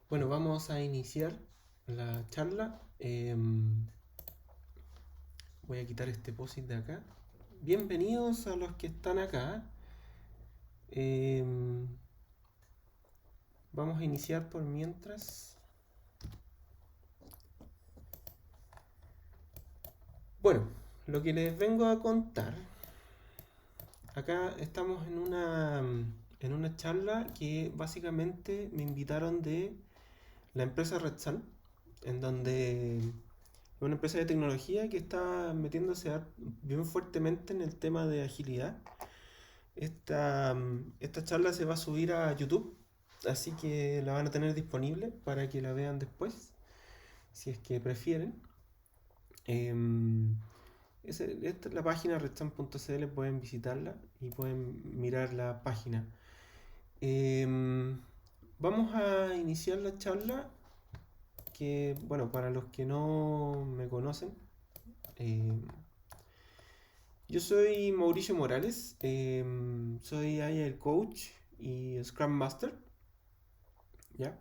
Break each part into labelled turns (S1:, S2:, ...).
S1: Bueno, vamos a iniciar la charla. Voy a quitar este post-it de acá. Bienvenidos a los que están acá. Em, Vamos a iniciar por mientras. Bueno, lo que les vengo a contar. Acá estamos en una charla que básicamente me invitaron de la empresa Red Sun, en donde es una empresa de tecnología que está metiéndose bien fuertemente en el tema de agilidad. Esta charla se va a subir a YouTube, así que la van a tener disponible para que la vean después, si es que prefieren. Esta es la página redsun.cl, pueden visitarla y pueden mirar la página. Vamos a iniciar la charla que, bueno, para los que no me conocen, yo soy Mauricio Morales, soy Agile Coach y Scrum Master, ¿ya?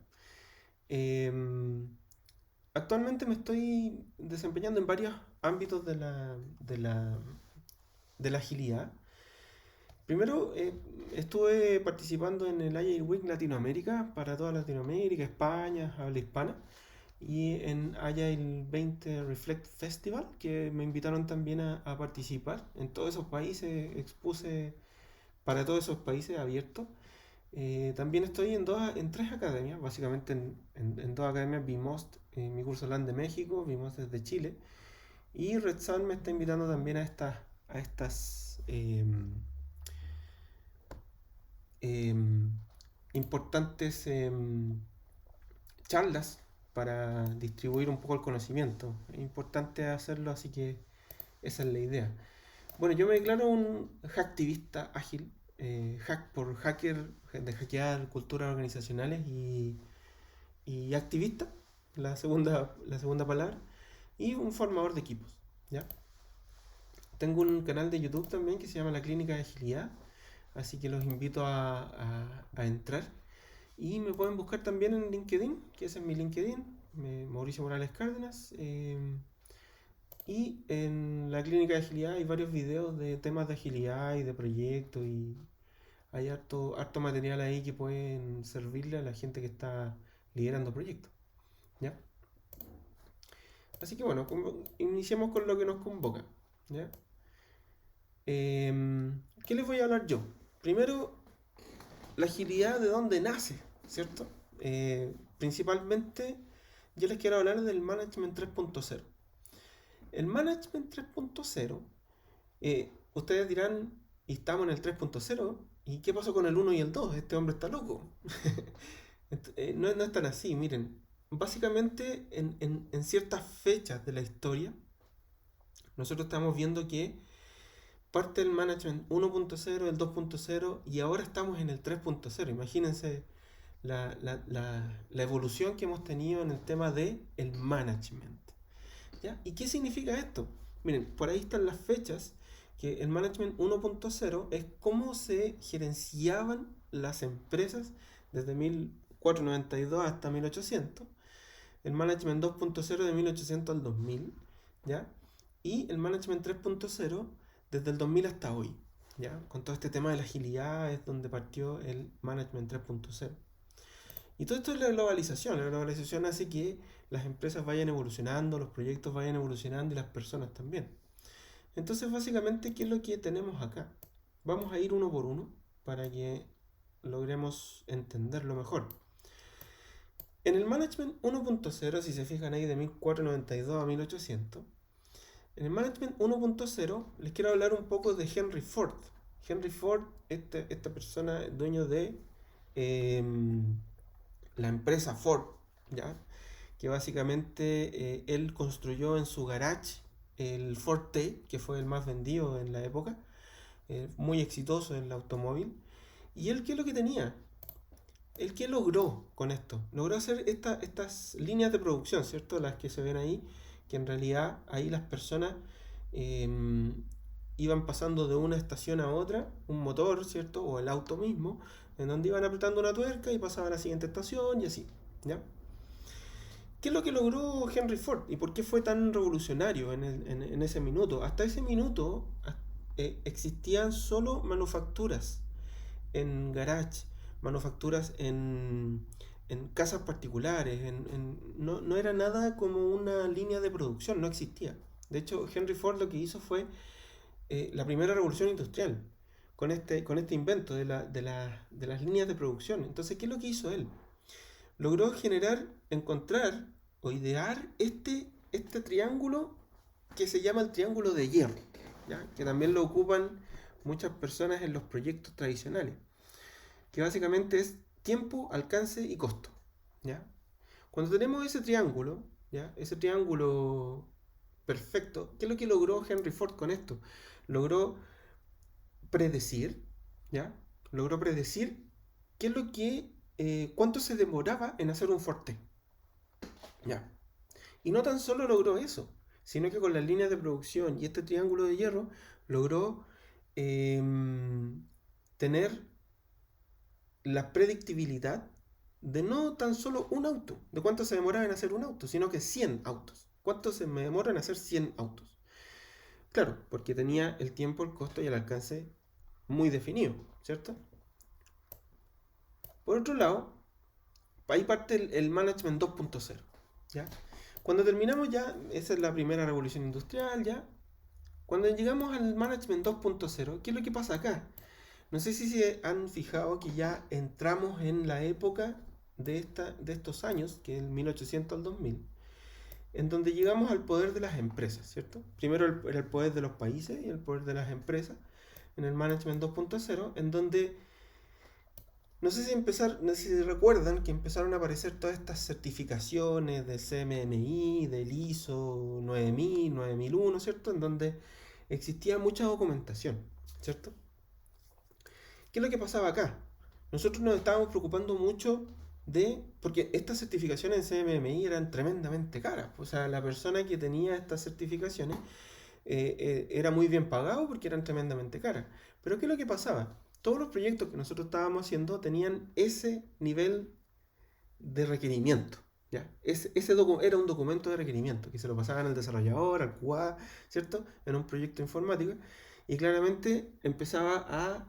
S1: Em, Actualmente me estoy desempeñando en varios ámbitos de la agilidad. Primero, estuve participando en el Agile Week Latinoamérica, para toda Latinoamérica, España, habla hispana, y en Agile 20 Reflect Festival, que me invitaron también a participar. En todos esos países expuse para todos esos países abiertos. También estoy en tres academias, básicamente en dos academias: Vimost, mi curso LAN de México, Vimost desde Chile, y Red Sun me está invitando también a estas em, importantes charlas para distribuir un poco el conocimiento. Es importante hacerlo, así que esa es la idea. Bueno, yo me declaro un hacktivista ágil, hack por hacker, de hackear culturas organizacionales y activista, la segunda palabra, y un formador de equipos, ¿ya? Tengo un canal de YouTube también que se llama La Clínica de Agilidad, así que los invito a entrar. Y me pueden buscar también en LinkedIn, que ese es mi LinkedIn, Mauricio Morales Cárdenas. Y en la Clínica de Agilidad hay varios videos de temas de agilidad y de proyectos, y hay harto material ahí que pueden servirle a la gente que está liderando proyectos, ¿ya? Así que bueno, iniciemos con lo que nos convoca, ¿ya? ¿Qué les voy a hablar yo? Primero, la agilidad de dónde nace, ¿cierto? Principalmente yo les quiero hablar del Management 3.0. El Management 3.0, ustedes dirán, y estamos en el 3.0, ¿y qué pasó con el 1 y el 2? Este hombre está loco. No es tan así, miren. Básicamente, en ciertas fechas de la historia, nosotros estamos viendo que parte del Management 1.0, el 2.0, y ahora estamos en el 3.0. Imagínense la evolución que hemos tenido en el tema del management, ¿ya? ¿Y qué significa esto? Miren, por ahí están las fechas, que el Management 1.0 es cómo se gerenciaban las empresas desde 1492 hasta 1800, el Management 2.0 de 1800 al 2000, ¿ya? Y el Management 3.0 desde el 2000 hasta hoy, ¿ya? Con todo este tema de la agilidad es donde partió el Management 3.0. Y todo esto es la globalización. La globalización hace que las empresas vayan evolucionando, los proyectos vayan evolucionando y las personas también. Entonces, básicamente, ¿qué es lo que tenemos acá? Vamos a ir uno por uno para que logremos entenderlo mejor. En el Management 1.0, si se fijan ahí de 1492 a 1800, en el Management 1.0 les quiero hablar un poco de Henry Ford. Henry Ford, esta persona, dueño de la empresa Ford, ¿ya? Que básicamente él construyó en su garage el Ford T, que fue el más vendido en la época, muy exitoso en el automóvil. ¿Y él qué es lo que tenía? ¿Él qué logró con esto? Logró hacer estas líneas de producción, ¿cierto? Las que se ven ahí, que en realidad ahí las personas eh, iban pasando de una estación a otra, un motor, ¿cierto? O el auto mismo, en donde iban apretando una tuerca y pasaba a la siguiente estación y así, ¿ya? ¿Qué es lo que logró Henry Ford y por qué fue tan revolucionario en ese minuto? Hasta ese minuto existían solo manufacturas en garage, manufacturas en casas particulares, no era nada como una línea de producción, no existía. De hecho, Henry Ford lo que hizo fue la primera revolución industrial con este invento de las líneas de producción. Entonces, ¿qué es lo que hizo él? Logró encontrar o idear este triángulo que se llama el triángulo de hierro, ¿ya? Que también lo ocupan muchas personas en los proyectos tradicionales, que básicamente es tiempo, alcance y costo, ¿ya? Cuando tenemos ese triángulo, ¿ya? Ese triángulo perfecto, ¿qué es lo que logró Henry Ford con esto? Logró predecir, ¿ya? Logró predecir qué es lo que, cuánto se demoraba en hacer un Ford T, ¿ya? Y no tan solo logró eso, sino que con las líneas de producción y este triángulo de hierro logró tener la predictibilidad de no tan solo un auto, de cuánto se demoraba en hacer un auto, sino que 100 autos. ¿Cuánto se me demora en hacer 100 autos? Claro, porque tenía el tiempo, el costo y el alcance muy definido, ¿cierto? Por otro lado, ahí parte el Management 2.0, ¿ya? Cuando terminamos ya, esa es la primera revolución industrial, ¿ya? Cuando llegamos al Management 2.0, ¿qué es lo que pasa acá? No sé si se han fijado que ya entramos en la época de estos años, que es el 1800 al 2000, en donde llegamos al poder de las empresas, ¿cierto? Primero era el poder de los países y el poder de las empresas en el Management 2.0, en donde no sé si recuerdan que empezaron a aparecer todas estas certificaciones del CMMI, del ISO 9000, 9001, ¿cierto? En donde existía mucha documentación, ¿cierto? ¿Qué es lo que pasaba acá? Nosotros nos estábamos preocupando mucho porque estas certificaciones en CMMI eran tremendamente caras. O sea, la persona que tenía estas certificaciones era muy bien pagado porque eran tremendamente caras. Pero ¿qué es lo que pasaba? Todos los proyectos que nosotros estábamos haciendo tenían ese nivel de requerimiento, ¿ya? Era un documento de requerimiento que se lo pasaban al desarrollador, al QA, ¿cierto? En un proyecto informático. Y claramente empezaba a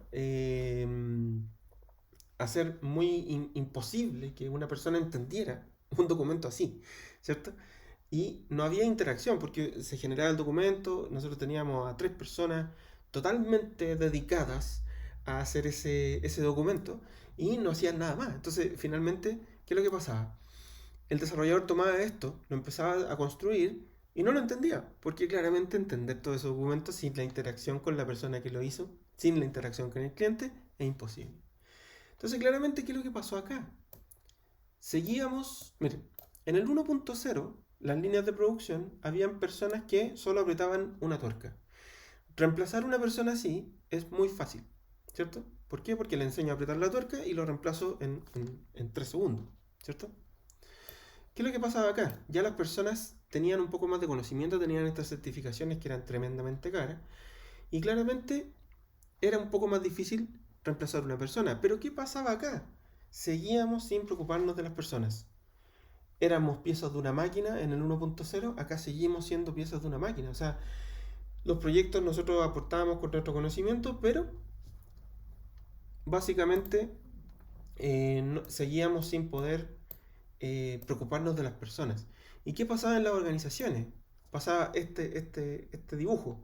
S1: ser muy imposible que una persona entendiera un documento así, ¿cierto? Y no había interacción porque se generaba el documento, nosotros teníamos a 3 personas totalmente dedicadas a hacer ese documento y no hacían nada más. Entonces, finalmente, ¿qué es lo que pasaba? El desarrollador tomaba esto, lo empezaba a construir y no lo entendía, porque claramente entender todo ese documento sin la interacción con la persona que lo hizo, sin la interacción con el cliente, es imposible. Entonces, claramente, ¿qué es lo que pasó acá? Seguíamos, miren, en el 1.0, las líneas de producción, habían personas que solo apretaban una tuerca. Reemplazar a una persona así es muy fácil, ¿cierto? ¿Por qué? Porque le enseño a apretar la tuerca y lo reemplazo en 3 segundos, ¿cierto? ¿Qué es lo que pasaba acá? Ya las personas tenían un poco más de conocimiento, tenían estas certificaciones que eran tremendamente caras y claramente era un poco más difícil reemplazar a una persona. Pero ¿qué pasaba acá? Seguíamos sin preocuparnos de las personas. Éramos piezas de una máquina en el 1.0, acá seguimos siendo piezas de una máquina. O sea, los proyectos nosotros aportábamos con nuestro conocimiento, pero básicamente seguíamos sin poder preocuparnos de las personas. ¿Y qué pasaba en las organizaciones? Pasaba este dibujo,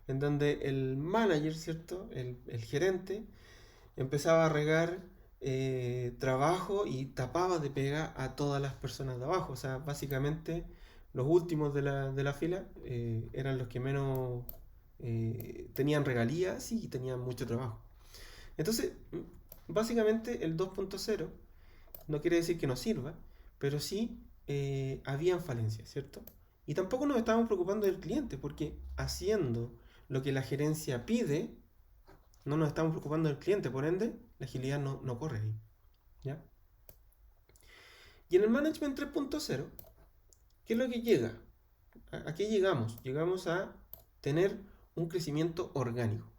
S1: en donde el manager, ¿cierto? El gerente, empezaba a regar trabajo y tapaba de pega a todas las personas de abajo. O sea, básicamente los últimos de la fila eran los que menos tenían regalías y tenían mucho trabajo. Entonces, básicamente el 2.0 no quiere decir que no sirva, pero sí habían falencias, ¿cierto? Y tampoco nos estábamos preocupando del cliente, porque haciendo lo que la gerencia pide, no nos estamos preocupando del cliente, por ende, la agilidad no corre ahí, ¿ya? Y en el Management 3.0, ¿qué es lo que llega? ¿A qué llegamos? Llegamos a tener un crecimiento orgánico.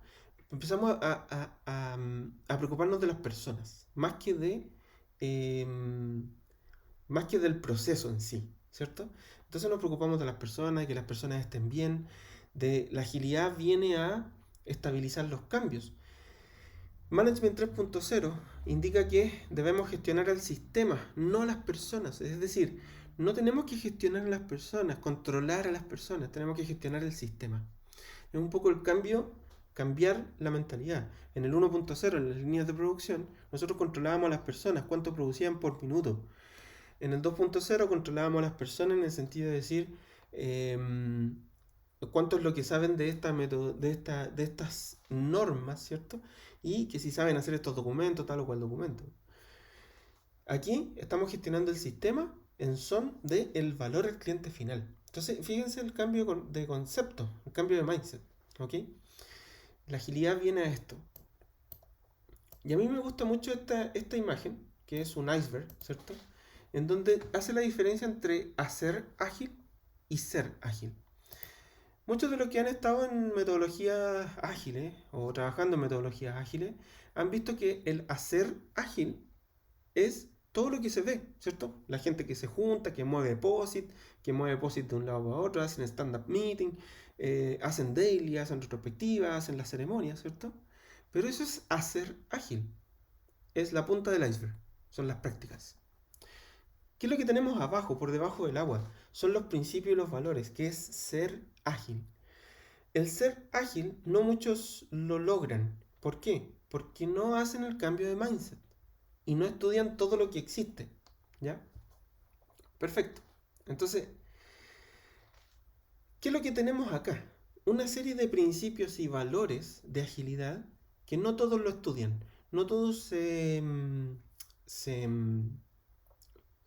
S1: Empezamos a preocuparnos de las personas, más que del proceso en sí, ¿cierto? Entonces nos preocupamos de las personas, de que las personas estén bien, de la agilidad viene a estabilizar los cambios. Management 3.0 indica que debemos gestionar el sistema, no las personas. Es decir, no tenemos que gestionar a las personas, controlar a las personas, tenemos que gestionar el sistema. Es un poco el cambio, cambiar la mentalidad. En el 1.0, en las líneas de producción, nosotros controlábamos a las personas, cuánto producían por minuto. En el 2.0 controlábamos a las personas en el sentido de decir cuánto es lo que saben de estas normas, ¿cierto? Y que si saben hacer estos documentos, tal o cual documento. Aquí estamos gestionando el sistema en son del valor al cliente final. Entonces, fíjense el cambio de concepto, el cambio de mindset, ¿ok? La agilidad viene a esto. Y a mí me gusta mucho esta imagen, que es un iceberg, ¿cierto? En donde hace la diferencia entre hacer ágil y ser ágil. Muchos de los que han estado en metodologías ágiles o trabajando en metodologías ágiles han visto que el hacer ágil es todo lo que se ve, ¿cierto? La gente que se junta, que mueve POSIT de un lado a otro, hacen stand-up meeting, hacen daily, hacen retrospectivas, hacen las ceremonias, ¿cierto? Pero eso es hacer ágil. Es la punta del iceberg, son las prácticas. ¿Qué es lo que tenemos abajo, por debajo del agua? Son los principios y los valores, que es ser ágil. El ser ágil no muchos lo logran. ¿Por qué? Porque no hacen el cambio de mindset y no estudian todo lo que existe. ¿Ya? Perfecto. Entonces, ¿qué es lo que tenemos acá? Una serie de principios y valores de agilidad que no todos lo estudian. No todos se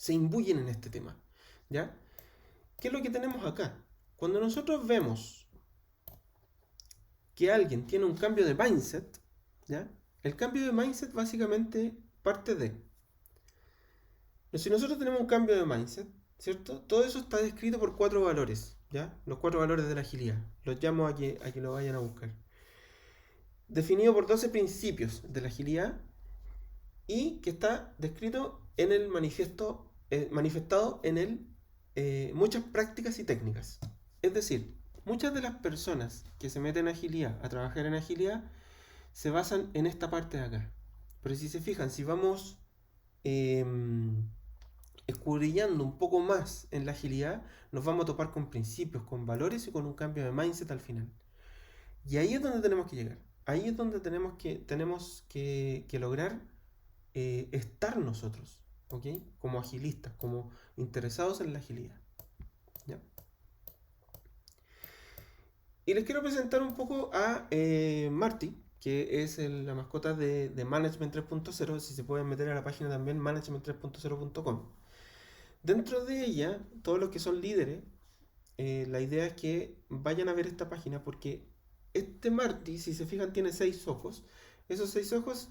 S1: imbuyen en este tema. ¿Ya? ¿Qué es lo que tenemos acá? Cuando nosotros vemos que alguien tiene un cambio de mindset, ¿ya? El cambio de mindset básicamente parte de... Si nosotros tenemos un cambio de mindset, ¿cierto? Todo eso está descrito por 4 valores, ¿ya? Los 4 valores de la agilidad. Los llamo a que lo vayan a buscar. Definido por 12 principios de la agilidad y que está descrito en el manifiesto, manifestado en muchas prácticas y técnicas. Es decir, muchas de las personas que se meten a agilidad, a trabajar en agilidad, se basan en esta parte de acá. Pero si se fijan, si vamos escudriñando un poco más en la agilidad, nos vamos a topar con principios, con valores y con un cambio de mindset al final. Y ahí es donde tenemos que llegar. Ahí es donde tenemos que lograr estar nosotros, ¿ok? Como agilistas, como interesados en la agilidad. ¿Ya? Y les quiero presentar un poco a Marty, que es la mascota de Management 3.0. Si se pueden meter a la página también, management3.0.com. Dentro de ella, todos los que son líderes, la idea es que vayan a ver esta página porque este Marty, si se fijan, tiene 6 ojos. Esos 6 ojos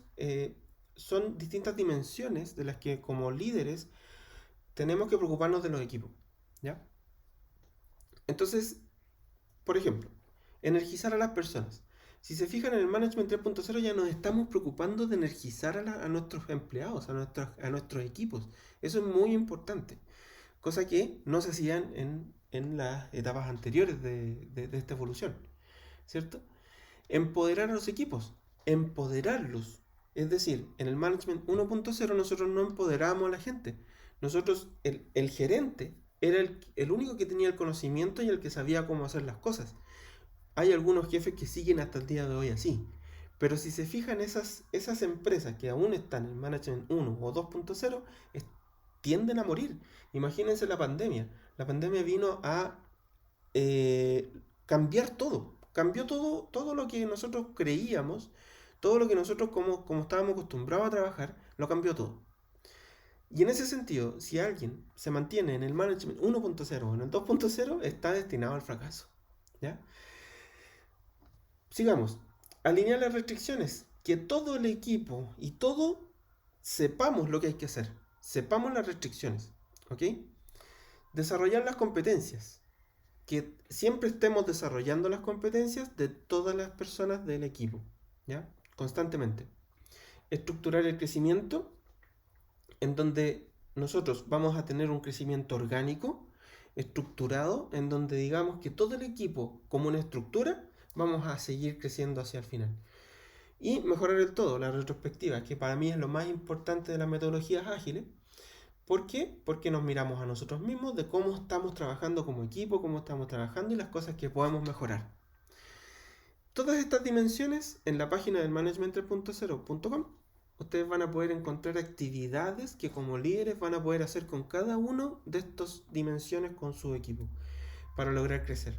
S1: son distintas dimensiones de las que como líderes tenemos que preocuparnos de los equipos, ¿ya? Entonces, por ejemplo, energizar a las personas. Si se fijan en el Management 3.0 ya nos estamos preocupando de energizar a nuestros empleados, a nuestros equipos. Eso es muy importante. Cosa que no se hacían en las etapas anteriores de esta evolución. ¿Cierto? Empoderar a los equipos. Empoderarlos. Es decir, en el Management 1.0 nosotros no empoderamos a la gente. Nosotros, el gerente era el único que tenía el conocimiento y el que sabía cómo hacer las cosas. Hay algunos jefes que siguen hasta el día de hoy así. Pero si se fijan, esas empresas que aún están en Management 1 o 2.0 tienden a morir. Imagínense la pandemia. La pandemia vino a cambiar todo. Cambió todo lo que nosotros creíamos, todo lo que nosotros como estábamos acostumbrados a trabajar, lo cambió todo. Y en ese sentido, si alguien se mantiene en el Management 1.0 o en el 2.0, está destinado al fracaso. ¿Ya? Sigamos. Alinear las restricciones. Que todo el equipo y todo sepamos lo que hay que hacer. Sepamos las restricciones. ¿Ok? Desarrollar las competencias. que siempre estemos desarrollando las competencias de todas las personas del equipo, ¿ya? Constantemente. Estructurar el crecimiento en donde nosotros vamos a tener un crecimiento orgánico, estructurado, en donde digamos que todo el equipo, como una estructura, vamos a seguir creciendo hacia el final. Y mejorar el todo, la retrospectiva, que para mí es lo más importante de las metodologías ágiles. ¿Por qué? Porque nos miramos a nosotros mismos de cómo estamos trabajando como equipo, cómo estamos trabajando y las cosas que podemos mejorar. Todas estas dimensiones en la página del management3.0.com ustedes van a poder encontrar actividades que como líderes van a poder hacer con cada uno de estas dimensiones con su equipo para lograr crecer.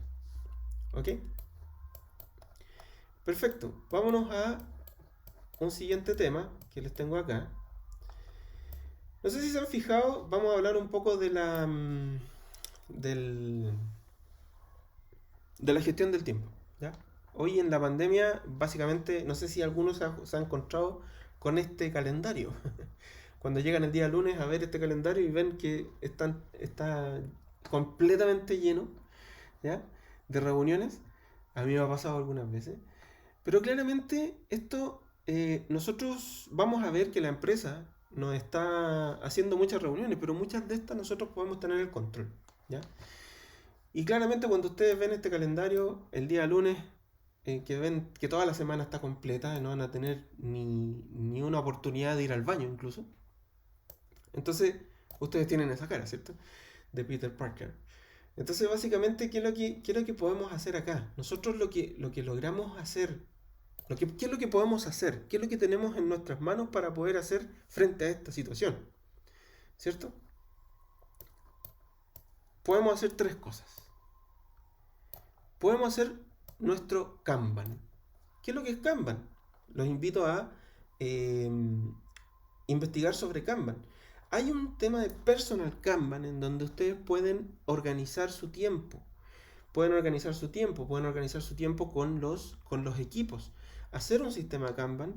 S1: ¿Ok? Perfecto. Vámonos a un siguiente tema que les tengo acá. No sé si se han fijado, vamos a hablar un poco de la gestión del tiempo, ¿ya? Hoy en la pandemia, básicamente, no sé si algunos se han encontrado con este calendario. Cuando llegan el día lunes a ver este calendario y ven que está completamente lleno, ¿ya? De reuniones. A mí me ha pasado algunas veces. Pero claramente esto, nosotros vamos a ver que la empresa nos está haciendo muchas reuniones, pero muchas de estas nosotros podemos tener el control, ¿ya? Y claramente cuando ustedes ven este calendario, el día lunes, que ven que toda la semana está completa, no van a tener ni una oportunidad de ir al baño incluso. Entonces, ustedes tienen esa cara, ¿cierto? De Peter Parker. Entonces, básicamente, ¿qué es lo que podemos hacer acá? Nosotros lo que logramos hacer, ¿qué es lo que podemos hacer? ¿Qué es lo que tenemos en nuestras manos para poder hacer frente a esta situación? ¿Cierto? Podemos hacer tres cosas. Podemos hacer nuestro Kanban. ¿Qué es lo que es Kanban? Los invito a investigar sobre Kanban. Hay un tema de personal Kanban en donde ustedes pueden organizar su tiempo. Pueden organizar su tiempo con los equipos. Hacer un sistema Kanban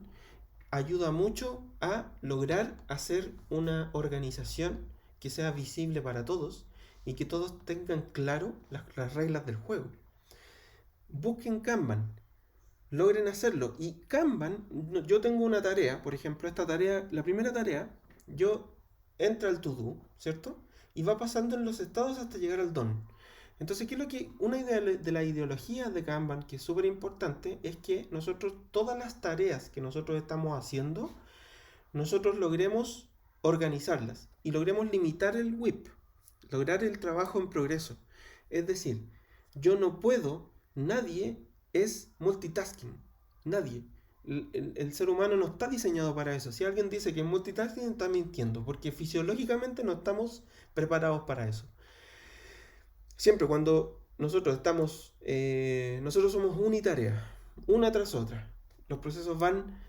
S1: ayuda mucho a lograr hacer una organización que sea visible para todos y que todos tengan claro las reglas del juego. Busquen Kanban, logren hacerlo. Y Kanban, yo tengo una tarea, por ejemplo, esta tarea, la primera tarea, yo entro al to-do, ¿cierto? Y va pasando en los estados hasta llegar al done. Entonces, ¿qué es lo que una idea de la ideología de Kanban que es súper importante? Es que nosotros, todas las tareas que nosotros estamos haciendo, nosotros logremos organizarlas y logremos limitar el WIP, lograr el trabajo en progreso. Es decir, yo no puedo, nadie es multitasking, nadie. El ser humano no está diseñado para eso. Si alguien dice que es multitasking, está mintiendo, porque fisiológicamente no estamos preparados para eso. Siempre cuando nosotros nosotros somos unitarea, una tras otra. Los procesos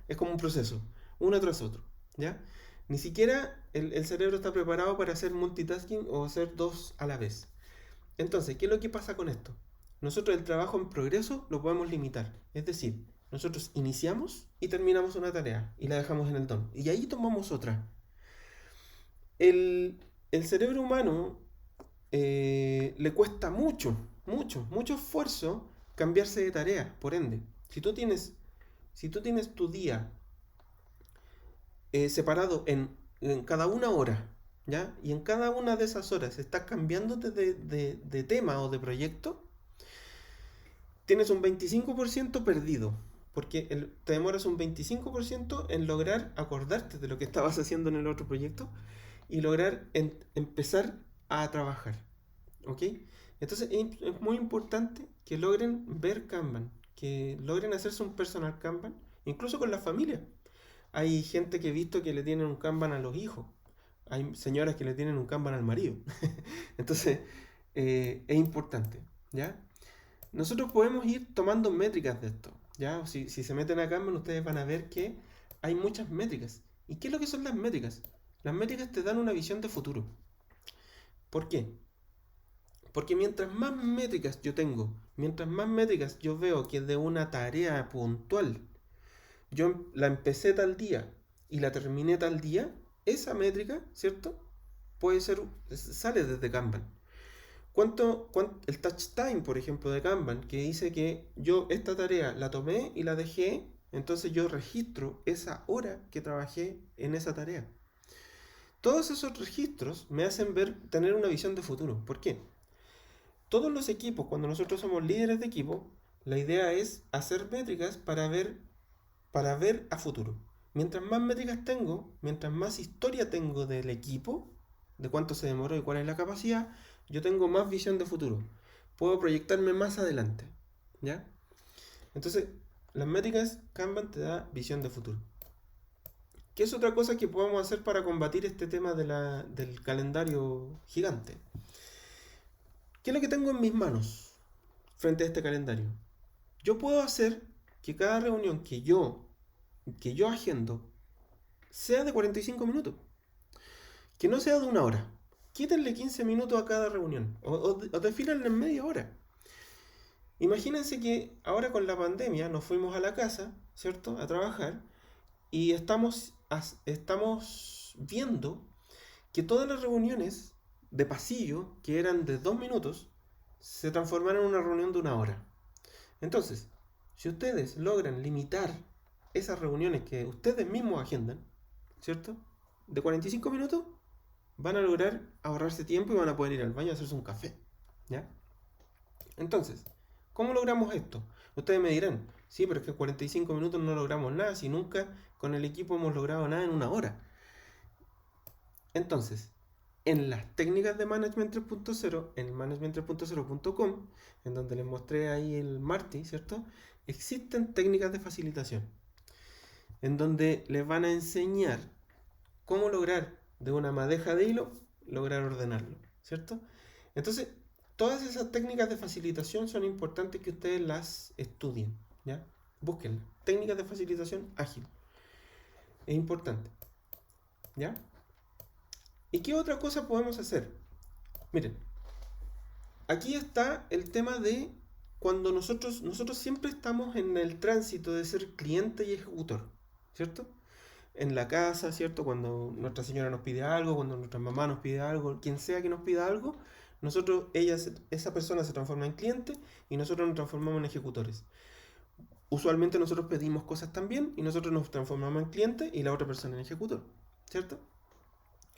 S1: es como un proceso, uno tras otro, ¿ya? Ni siquiera el cerebro está preparado para hacer multitasking o hacer dos a la vez. Entonces, ¿qué es lo que pasa con esto? Nosotros el trabajo en progreso lo podemos limitar. Es decir, nosotros iniciamos y terminamos una tarea y la dejamos en el done. Y ahí tomamos otra. El cerebro humano le cuesta mucho esfuerzo cambiarse de tarea. Por ende, si tú tienes tu día separado en cada una hora, ¿ya? Y en cada una de esas horas estás cambiándote de tema o de proyecto, tienes un 25% perdido. Porque te demoras un 25% en lograr acordarte de lo que estabas haciendo en el otro proyecto y lograr empezar a trabajar. ¿Ok? Entonces es muy importante que logren ver Kanban, que logren hacerse un personal Kanban, incluso con la familia. Hay gente que he visto que le tienen un Kanban a los hijos. Hay señoras que le tienen un Kanban al marido. Entonces, es importante, ¿ya? Nosotros podemos ir tomando métricas de esto, ¿ya? Si se meten a Kanban, ustedes van a ver que hay muchas métricas. ¿Y qué es lo que son las métricas? Las métricas te dan una visión de futuro. ¿Por qué? Porque mientras más métricas yo tengo, mientras más métricas yo veo que de una tarea puntual, yo la empecé tal día y la terminé tal día, esa métrica, ¿cierto? Sale desde Kanban. el touch time, por ejemplo, de Kanban, que dice que yo esta tarea la tomé y la dejé, entonces yo registro esa hora que trabajé en esa tarea. Todos esos registros me hacen tener una visión de futuro. ¿Por qué? Todos los equipos, cuando nosotros somos líderes de equipo, la idea es hacer métricas para ver a futuro. Mientras más métricas tengo, mientras más historia tengo del equipo, de cuánto se demoró y cuál es la capacidad, yo tengo más visión de futuro. Puedo proyectarme más adelante. ¿Ya? Entonces, las métricas Kanban te da visión de futuro. ¿Qué es otra cosa que podemos hacer para combatir este tema del calendario gigante? ¿Qué es lo que tengo en mis manos frente a este calendario? Yo puedo hacer que cada reunión que yo agendo sea de 45 minutos. Que no sea de una hora. Quítenle 15 minutos a cada reunión. O defínanle en media hora. Imagínense que ahora con la pandemia nos fuimos a la casa, ¿cierto? A trabajar. Y estamos viendo que todas las reuniones de pasillo, que eran de 2 minutos, se transformaron en una reunión de una hora. Entonces, si ustedes logran limitar esas reuniones que ustedes mismos agendan, ¿cierto? De 45 minutos, van a lograr ahorrarse tiempo y van a poder ir al baño a hacerse un café. ¿Ya? Entonces, ¿cómo logramos esto? Ustedes me dirán, sí, pero es que en 45 minutos no logramos nada, si nunca con el equipo hemos logrado nada en una hora. Entonces, en las técnicas de Management 3.0, en management3.0.com, en donde les mostré ahí el Marty, ¿cierto? Existen técnicas de facilitación, en donde les van a enseñar cómo lograr de una madeja de hilo, lograr ordenarlo, ¿cierto? Entonces, todas esas técnicas de facilitación son importantes que ustedes las estudien, ¿ya? Búsquenlas. Técnicas de facilitación ágil. Es importante, ¿ya? ¿Y qué otra cosa podemos hacer? Miren, aquí está el tema de cuando nosotros siempre estamos en el tránsito de ser cliente y ejecutor, ¿cierto? En la casa, ¿cierto? Cuando nuestra señora nos pide algo, cuando nuestra mamá nos pide algo, quien sea que nos pida algo, esa persona se transforma en cliente y nosotros nos transformamos en ejecutores. Usualmente nosotros pedimos cosas también y nosotros nos transformamos en cliente y la otra persona en ejecutor, ¿cierto?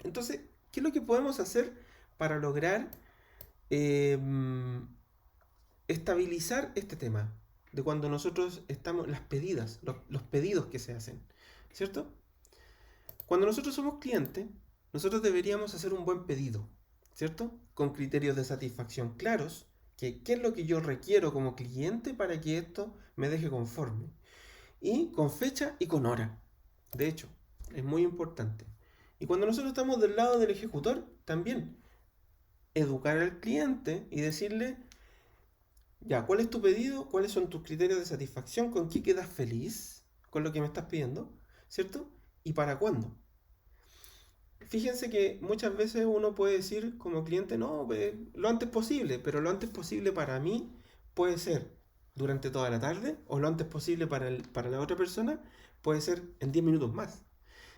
S1: Entonces, ¿qué es lo que podemos hacer para lograr estabilizar este tema? De cuando nosotros estamos, los pedidos que se hacen, ¿cierto? Cuando nosotros somos clientes, nosotros deberíamos hacer un buen pedido, ¿cierto? Con criterios de satisfacción claros, qué es lo que yo requiero como cliente para que esto me deje conforme. Y con fecha y con hora. De hecho, es muy importante. Y cuando nosotros estamos del lado del ejecutor, también educar al cliente y decirle, ya, ¿cuál es tu pedido? ¿Cuáles son tus criterios de satisfacción? ¿Con qué quedas feliz con lo que me estás pidiendo? ¿Cierto? ¿Y para cuándo? Fíjense que muchas veces uno puede decir como cliente, no, lo antes posible, pero lo antes posible para mí puede ser durante toda la tarde o lo antes posible para la otra persona puede ser en 10 minutos más.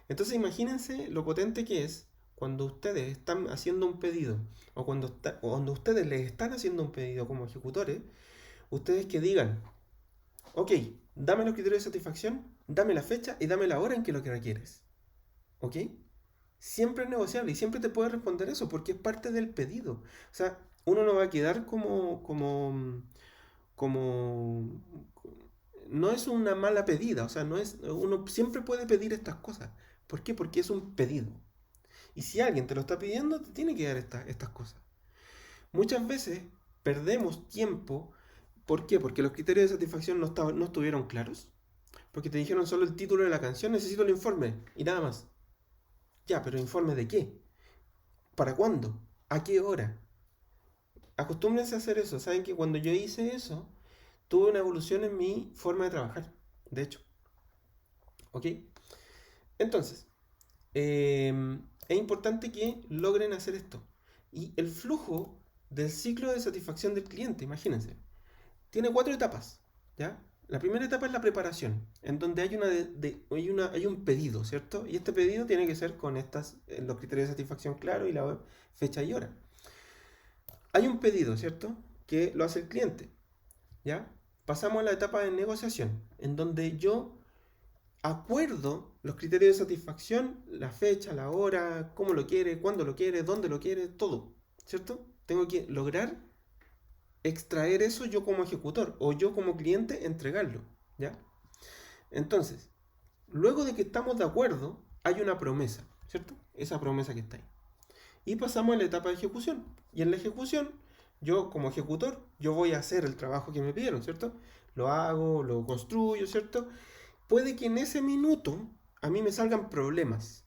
S1: Entonces imagínense lo potente que es cuando ustedes están haciendo un pedido o cuando ustedes les están haciendo un pedido como ejecutores, ustedes que digan, ok, dame los criterios de satisfacción, dame la fecha y dame la hora en que lo que requieres. ¿Ok? Siempre es negociable y siempre te puede responder eso porque es parte del pedido. O sea, uno no va a quedar como no es una mala pedida, o sea, uno siempre puede pedir estas cosas. ¿Por qué? Porque es un pedido. Y si alguien te lo está pidiendo, te tiene que dar estas cosas. Muchas veces perdemos tiempo. ¿Por qué? Porque los criterios de satisfacción no estuvieron claros. Porque te dijeron solo el título de la canción, necesito el informe y nada más. Ya, pero ¿informe de qué? ¿Para cuándo? ¿A qué hora? Acostúmbrense a hacer eso. Saben que cuando yo hice eso, tuve una evolución en mi forma de trabajar. De hecho. ¿Ok? Entonces, es importante que logren hacer esto. Y el flujo del ciclo de satisfacción del cliente, imagínense, tiene 4 etapas. ¿Ya? La primera etapa es la preparación, en donde hay un pedido, ¿cierto? Y este pedido tiene que ser con los criterios de satisfacción claros y la fecha y hora. hay un pedido, ¿cierto? Que lo hace el cliente, ¿ya? Pasamos a la etapa de negociación, en donde yo acuerdo los criterios de satisfacción, la fecha, la hora, cómo lo quiere, cuándo lo quiere, dónde lo quiere, todo, ¿cierto? Tengo que lograr extraer eso yo como ejecutor o yo como cliente entregarlo, ¿ya? Entonces, luego de que estamos de acuerdo, hay una promesa, ¿cierto? Esa promesa que está ahí. Y pasamos a la etapa de ejecución. Y en la ejecución, yo como ejecutor, yo voy a hacer el trabajo que me pidieron, ¿cierto? Lo hago, lo construyo, ¿cierto? Puede que en ese minuto a mí me salgan problemas.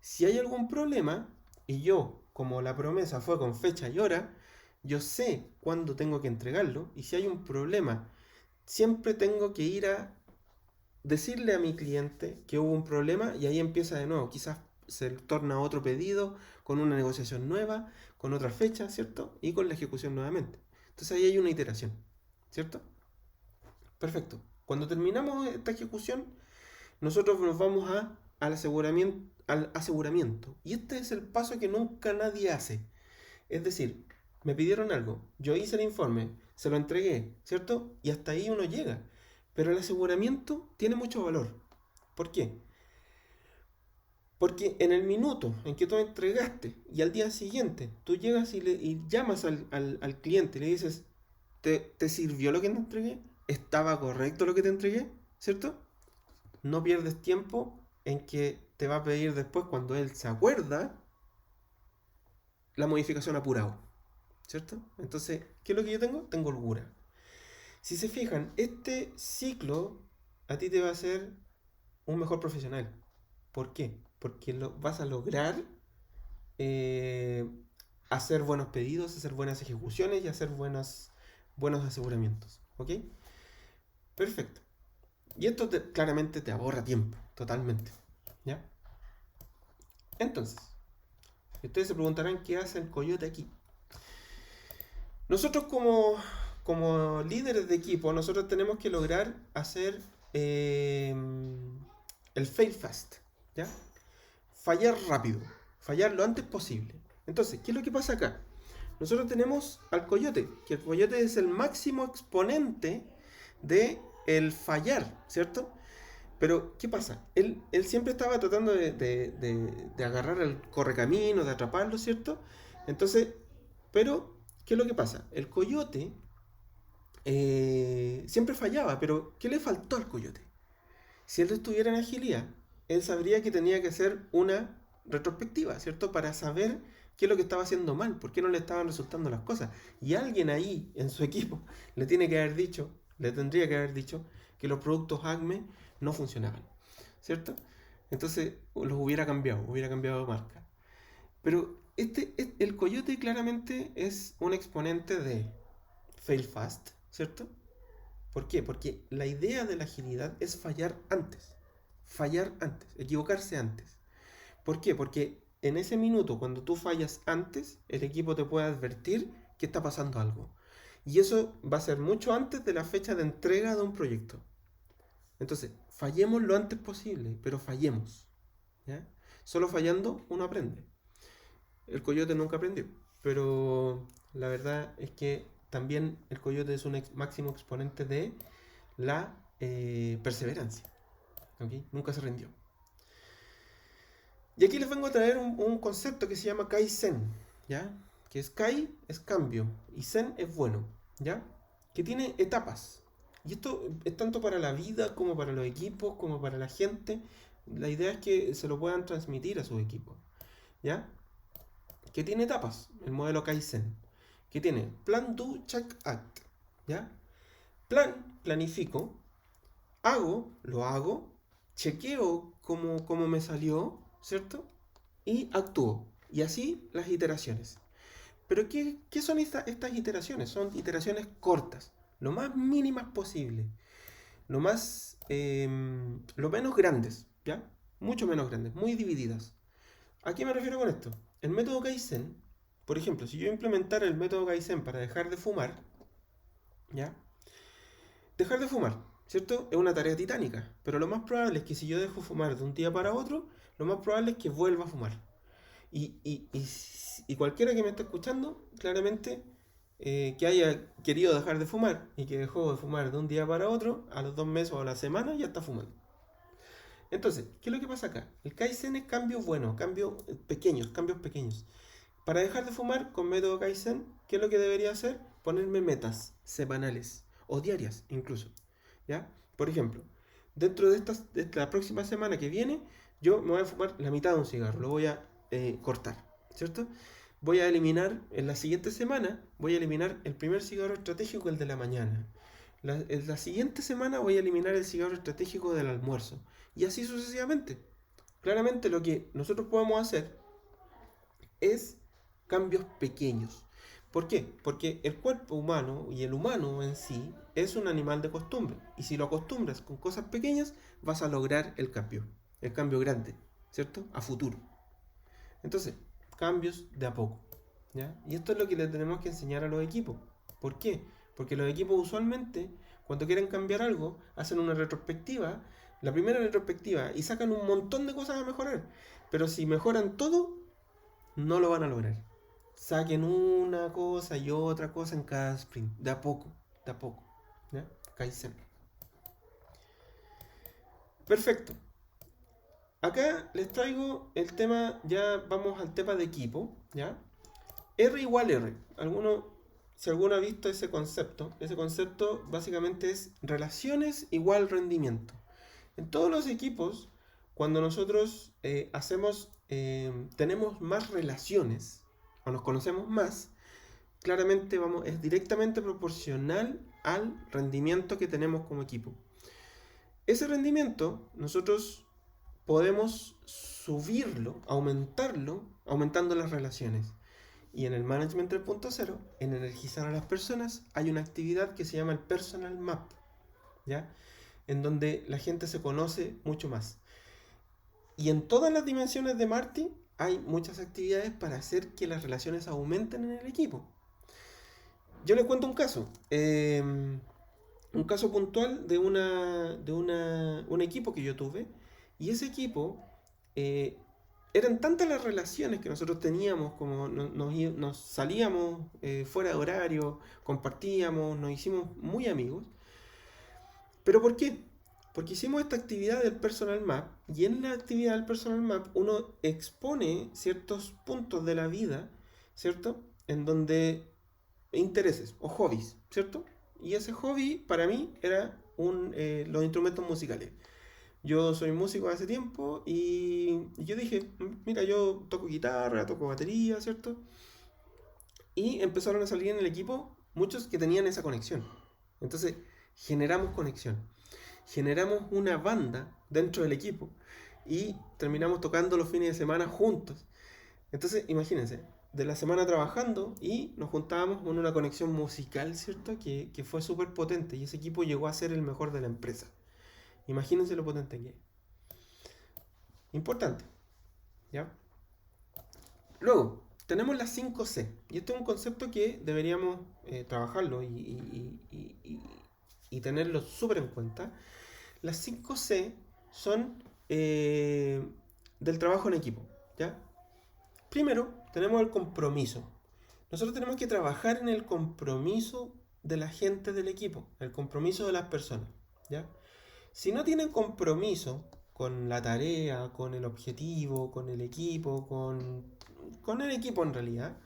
S1: Si hay algún problema, y yo, como la promesa fue con fecha y hora, yo sé cuándo tengo que entregarlo, y si hay un problema, siempre tengo que ir a decirle a mi cliente que hubo un problema y ahí empieza de nuevo. Quizás se torna otro pedido con una negociación nueva, con otra fecha, ¿cierto? Y con la ejecución nuevamente. Entonces ahí hay una iteración, ¿cierto? Perfecto. Cuando terminamos esta ejecución, nosotros nos vamos al aseguramiento. Y este es el paso que nunca nadie hace. Es decir, me pidieron algo, yo hice el informe, se lo entregué, ¿cierto? Y hasta ahí uno llega. Pero el aseguramiento tiene mucho valor. ¿Por qué? Porque en el minuto en que tú entregaste y al día siguiente tú llegas y llamas al cliente y le dices, ¿te sirvió lo que te entregué? ¿Estaba correcto lo que te entregué? ¿Cierto? No pierdes tiempo en que te va a pedir después, cuando él se acuerda, la modificación apurado, ¿cierto? Entonces, ¿qué es lo que yo tengo? Tengo holgura. Si se fijan, este ciclo a ti te va a hacer un mejor profesional. ¿Por qué? Porque vas a lograr hacer buenos pedidos, hacer buenas ejecuciones y hacer buenos aseguramientos. ¿Ok? Perfecto. Y esto claramente te ahorra tiempo, totalmente. ¿Ya? Entonces, ustedes se preguntarán qué hace el coyote aquí. Nosotros como líderes de equipo, nosotros tenemos que lograr hacer el fail fast, ¿ya? Fallar rápido, fallar lo antes posible. Entonces, ¿qué es lo que pasa acá? Nosotros tenemos al coyote, que el coyote es el máximo exponente de el fallar, ¿cierto? Pero, ¿qué pasa? Él siempre estaba tratando de agarrar el correcamino, de atraparlo, ¿cierto? Entonces, pero, ¿qué es lo que pasa? El coyote siempre fallaba, pero ¿qué le faltó al coyote? Si él estuviera en agilidad, él sabría que tenía que hacer una retrospectiva, ¿cierto? Para saber qué es lo que estaba haciendo mal, por qué no le estaban resultando las cosas. Y alguien ahí en su equipo le tendría que haber dicho que los productos Acme no funcionaban, ¿cierto? Entonces los hubiera cambiado de marca. Pero el coyote claramente es un exponente de fail fast, ¿cierto? ¿Por qué? Porque la idea de la agilidad es fallar antes, equivocarse antes. ¿Por qué? Porque en ese minuto, cuando tú fallas antes, el equipo te puede advertir que está pasando algo. Y eso va a ser mucho antes de la fecha de entrega de un proyecto. Entonces, fallemos lo antes posible, pero fallemos, ¿ya? Solo fallando uno aprende. El coyote nunca aprendió, pero la verdad es que también el coyote es un máximo exponente de la perseverancia. ¿Okay? Nunca se rindió. Y aquí les vengo a traer un concepto que se llama Kaizen, ¿ya? Que es Kai es cambio y Zen es bueno, ¿ya? Que tiene etapas. Y esto es tanto para la vida como para los equipos, como para la gente. La idea es que se lo puedan transmitir a sus equipos, ¿ya? Que tiene etapas, el modelo Kaizen. Que tiene plan, do, check, act, ¿ya? Plan, planifico. Lo hago. Chequeo cómo me salió, ¿cierto? Y actúo. Y así las iteraciones. Pero ¿qué son estas iteraciones? Son iteraciones cortas, lo más mínimas posible, lo menos grandes, ¿ya? Mucho menos grandes, muy divididas. ¿A qué me refiero con esto? El método Kaizen, por ejemplo, si yo implementara el método Kaizen para dejar de fumar, ¿ya? Dejar de fumar, ¿cierto? Es una tarea titánica, pero lo más probable es que si yo dejo fumar de un día para otro, lo más probable es que vuelva a fumar. Y cualquiera que me esté escuchando, claramente, que haya querido dejar de fumar y que dejó de fumar de un día para otro, a los 2 meses o a la semana ya está fumando. Entonces, ¿qué es lo que pasa acá? El Kaizen es cambios buenos, cambios pequeños. Para dejar de fumar con método Kaizen, ¿qué es lo que debería hacer? Ponerme metas semanales o diarias incluso. ¿Ya? Por ejemplo, dentro de la próxima semana que viene, yo me voy a fumar la mitad de un cigarro, lo voy a cortar, ¿cierto? Voy a eliminar, en la siguiente semana, voy a eliminar el primer cigarro estratégico, el de la mañana. En la siguiente semana voy a eliminar el cigarro estratégico del almuerzo. Y así sucesivamente. Claramente lo que nosotros podemos hacer es cambios pequeños. ¿Por qué? Porque el cuerpo humano y el humano en sí es un animal de costumbre. Y si lo acostumbras con cosas pequeñas, vas a lograr el cambio grande, ¿cierto? A futuro. Entonces, cambios de a poco, ¿ya? Y esto es lo que le tenemos que enseñar a los equipos. ¿Por qué? Porque los equipos usualmente, cuando quieren cambiar algo, hacen una retrospectiva, la primera retrospectiva, y sacan un montón de cosas a mejorar. Pero si mejoran todo, no lo van a lograr. Saquen una cosa y otra cosa en cada sprint, de a poco, ¿ya? Kaizen. Perfecto. Acá les traigo el tema, ya vamos al tema de equipo, ¿ya? R igual R. Si alguno ha visto ese concepto básicamente es relaciones igual rendimiento. En todos los equipos, cuando nosotros tenemos más relaciones o nos conocemos más, claramente es directamente proporcional al rendimiento que tenemos como equipo. Ese rendimiento nosotros podemos subirlo, aumentando las relaciones. Y en el Management 3.0, en energizar a las personas, hay una actividad que se llama el Personal Map, ¿ya? En donde la gente se conoce mucho más. Y en todas las dimensiones de Marty hay muchas actividades para hacer que las relaciones aumenten en el equipo. Yo les cuento un caso. Un caso puntual de un equipo que yo tuve. Y ese equipo, eran tantas las relaciones que nosotros teníamos, como nos salíamos fuera de horario, compartíamos, nos hicimos muy amigos. ¿Pero por qué? Porque hicimos esta actividad del Personal Map, y en la actividad del Personal Map uno expone ciertos puntos de la vida, ¿cierto? En donde intereses o hobbies, ¿cierto? Y ese hobby para mí era los instrumentos musicales. Yo soy músico hace tiempo y yo dije, mira, yo toco guitarra, toco batería, ¿cierto? Y empezaron a salir en el equipo muchos que tenían esa conexión. Entonces generamos conexión. Generamos una banda dentro del equipo y terminamos tocando los fines de semana juntos. Entonces, imagínense, de la semana trabajando y nos juntábamos con una conexión musical, ¿cierto? Que fue súper potente, y ese equipo llegó a ser el mejor de la empresa. Imagínense lo potente que es. Importante, ¿ya? Luego, tenemos las 5C. Y este es un concepto que deberíamos trabajarlo y tenerlo súper en cuenta. Las 5C son del trabajo en equipo, ¿ya? Primero, tenemos el compromiso. Nosotros tenemos que trabajar en el compromiso de la gente del equipo, el compromiso de las personas, ¿ya? Si no tienen compromiso con la tarea, con el objetivo, con el equipo, con el equipo en realidad,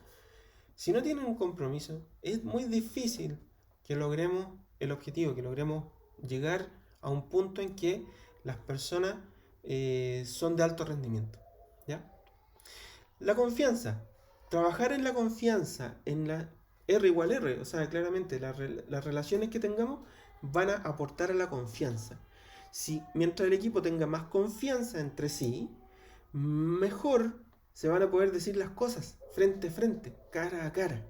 S1: si no tienen un compromiso, es muy difícil que logremos el objetivo, que logremos llegar a un punto en que las personas son de alto rendimiento, ¿ya? La confianza. Trabajar en la confianza, en la R igual R, o sea, claramente las relaciones que tengamos van a aportar a la confianza. Mientras el equipo tenga más confianza entre sí, mejor se van a poder decir las cosas frente a frente, cara a cara,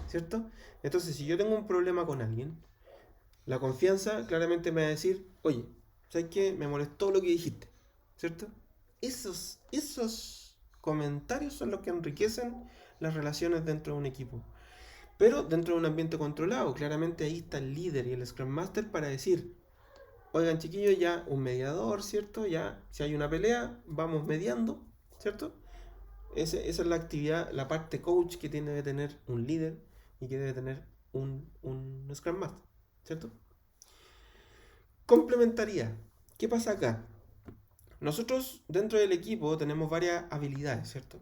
S1: ¿cierto? Entonces, si yo tengo un problema con alguien, la confianza claramente me va a decir, oye, ¿sabes qué? Me molestó lo que dijiste, ¿cierto? Esos comentarios son los que enriquecen las relaciones dentro de un equipo. Pero dentro de un ambiente controlado, claramente ahí está el líder y el Scrum Master para decir, oigan chiquillos, ya un mediador, ¿cierto? Ya si hay una pelea, vamos mediando, ¿cierto? esa es la actividad, la parte coach que tiene que tener un líder y que debe tener un Scrum Master, ¿cierto? Complementaría. ¿Qué pasa acá? Nosotros dentro del equipo tenemos varias habilidades, ¿cierto?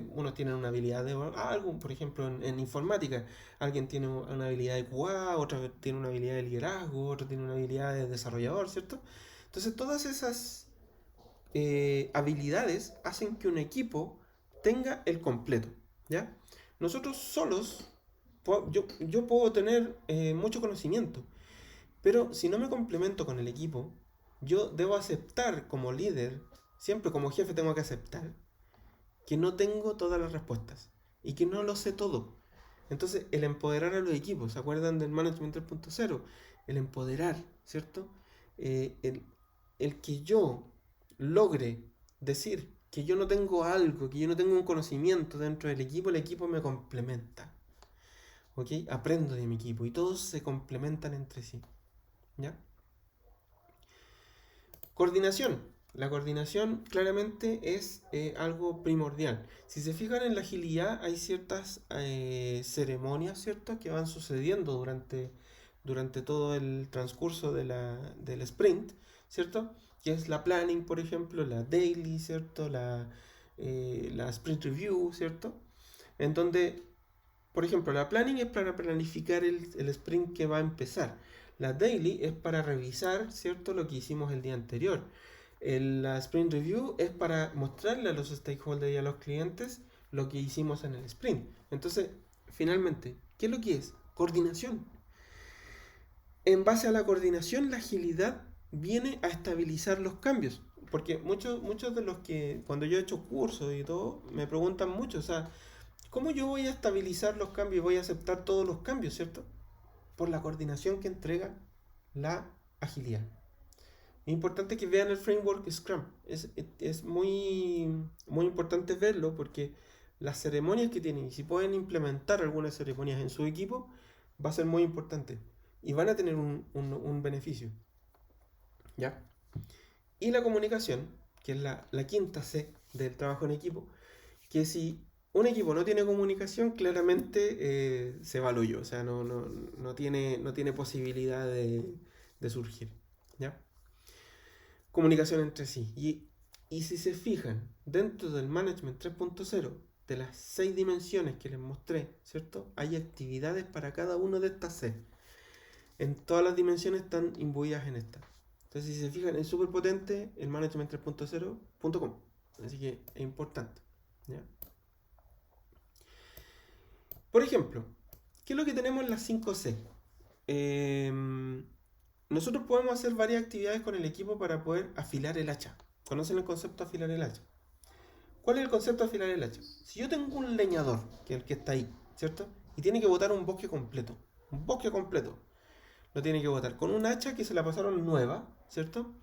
S1: Unos tienen una habilidad de algo, por ejemplo, en informática, alguien tiene una habilidad de QA, otro tiene una habilidad de liderazgo, otro tiene una habilidad de desarrollador, ¿cierto? Entonces todas esas habilidades hacen que un equipo tenga el completo, ¿ya? Nosotros solos, yo puedo tener mucho conocimiento, pero si no me complemento con el equipo, yo debo aceptar como líder, siempre como jefe tengo que aceptar que no tengo todas las respuestas y que no lo sé todo. Entonces, el empoderar a los equipos, ¿se acuerdan del Management 3.0? El empoderar, ¿cierto? El que yo logre decir que yo no tengo algo, que yo no tengo un conocimiento dentro del equipo, el equipo me complementa. ¿Ok? Aprendo de mi equipo y todos se complementan entre sí. ¿Ya? Coordinación. La coordinación claramente es algo primordial. Si se fijan en la agilidad, hay ciertas ceremonias, ¿cierto?, que van sucediendo durante todo el transcurso del sprint, ¿cierto? Que es la planning, por ejemplo, la daily, ¿cierto? La sprint review, ¿cierto? En donde, por ejemplo, la planning es para planificar el sprint que va a empezar. La daily es para revisar, ¿cierto?, lo que hicimos el día anterior. La sprint review es para mostrarle a los stakeholders y a los clientes lo que hicimos en el sprint. Entonces, finalmente, ¿qué es lo que es? Coordinación. En base a la coordinación, la agilidad viene a estabilizar los cambios. Porque muchos de los que, cuando yo he hecho cursos y todo, me preguntan mucho, o sea, ¿cómo yo voy a estabilizar los cambios y voy a aceptar todos los cambios, ¿cierto? Por la coordinación que entrega la agilidad. Es importante que vean el framework Scrum. Es muy importante verlo porque las ceremonias que tienen, y si pueden implementar algunas ceremonias en su equipo, va a ser muy importante. Y van a tener un beneficio. ¿Ya? Y la comunicación, que es la quinta C del trabajo en equipo, que si un equipo no tiene comunicación, claramente se va al hoyo. O sea, no tiene posibilidad de surgir. ¿Ya? Comunicación entre sí. Y si se fijan, dentro del Management 3.0, de las 6 dimensiones que les mostré, ¿cierto? Hay actividades para cada una de estas C. En todas las dimensiones están imbuidas en esta. Entonces, si se fijan, es súper potente el Management 3.0.com. Así que es importante. ¿Ya? Por ejemplo, ¿qué es lo que tenemos en las 5C? Nosotros podemos hacer varias actividades con el equipo para poder afilar el hacha. ¿Conocen el concepto de afilar el hacha? ¿Cuál es el concepto de afilar el hacha? Si yo tengo un leñador, que es el que está ahí, ¿cierto? Y tiene que botar un bosque completo. Un bosque completo. Lo tiene que botar con un hacha que se la pasaron nueva, ¿cierto?